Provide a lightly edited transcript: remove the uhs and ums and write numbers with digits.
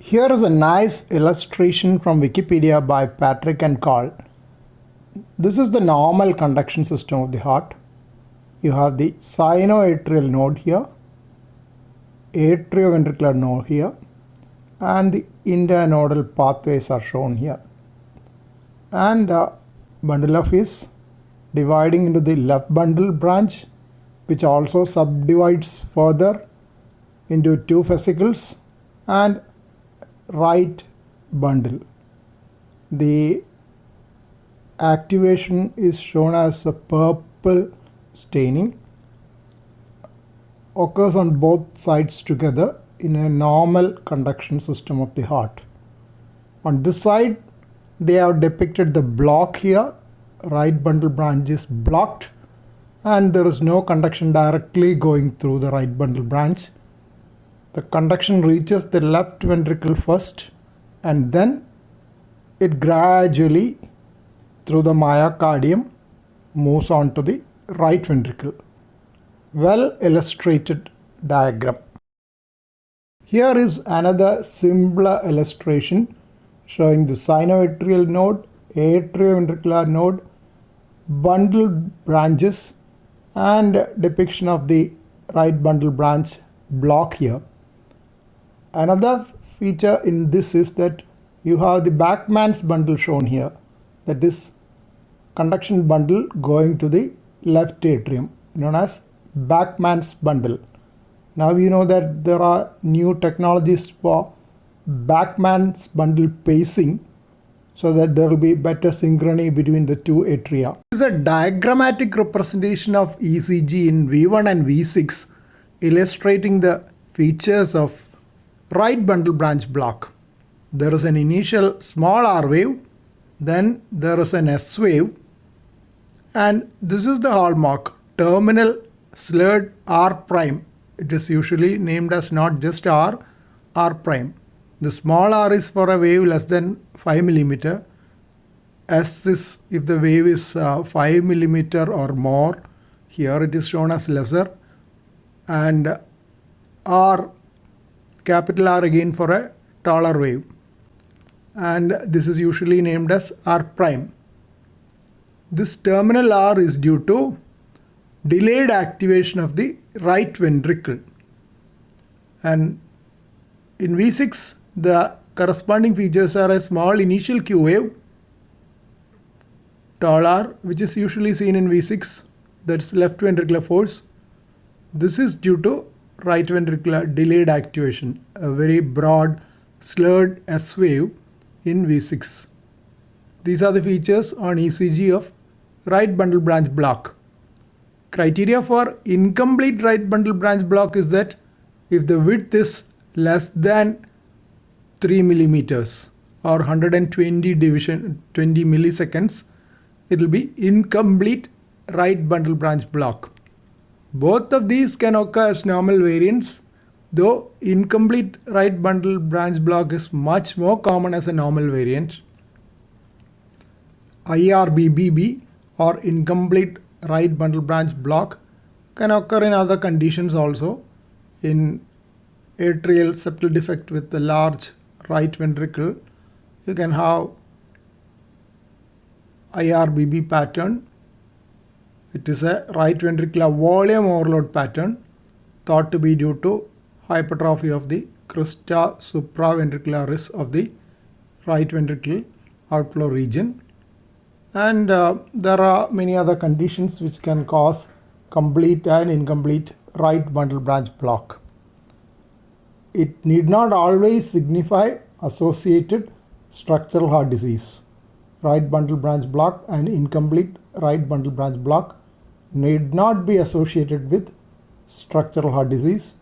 Here is a nice illustration from Wikipedia by Patrick and Carl. This is the normal conduction system of the heart. You have the sinoatrial node here, atrioventricular node here, and the internodal pathways are shown here. And bundle of is dividing into the left bundle branch, which also subdivides further into two vesicles, and right bundle. The activation is shown as a purple staining, occurs on both sides together in a normal conduction system of the heart. On this side, they have depicted the block here. Right bundle branch is blocked and there is no conduction directly going through the right bundle branch. The conduction reaches the left ventricle first and then it gradually through the myocardium moves on to the right ventricle. Well illustrated diagram. Here is another simpler illustration showing the sinoatrial node, atrioventricular node, bundle branches, and depiction of the right bundle branch block here. Another feature in this is that you have the Bachmann's bundle shown here, that is conduction bundle going to the left atrium, known as Bachmann's bundle. Now you know that there are new technologies for Bachmann's bundle pacing so that there will be better synchrony between the two atria. This is a diagrammatic representation of ECG in V1 and V6 illustrating the features of right bundle branch block. There is an initial small R wave, then there is an S wave, and this is the hallmark, terminal slurred R prime. It is usually named as not just R, R prime. The small r is for a wave less than 5 mm. S is if the wave is 5 mm or more. Here it is shown as lesser. And R, capital R again for a taller wave. And this is usually named as R prime. This terminal R is due to delayed activation of the right ventricle. And in V6, the corresponding features are a small initial Q wave, tall R, which is usually seen in V6, that's left ventricular force. This is due to right ventricular delayed activation, a very broad slurred S wave in V6. These are the features on ECG of right bundle branch block. Criteria for incomplete right bundle branch block is that if the width is less than 3 millimeters or 120 division 20 milliseconds, it will be incomplete right bundle branch block. Both of these can occur as normal variants, though incomplete right bundle branch block is much more common as a normal variant. IRBBB or incomplete right bundle branch block can occur in other conditions also. In atrial septal defect with the large right ventricle, you can have IRBB pattern. It is a right ventricular volume overload pattern thought to be due to hypertrophy of the crista supraventricularis of the right ventricle outflow region. And there are many other conditions which can cause complete and incomplete right bundle branch block. It need not always signify associated structural heart disease. Right bundle branch block and incomplete right bundle branch block need not be associated with structural heart disease.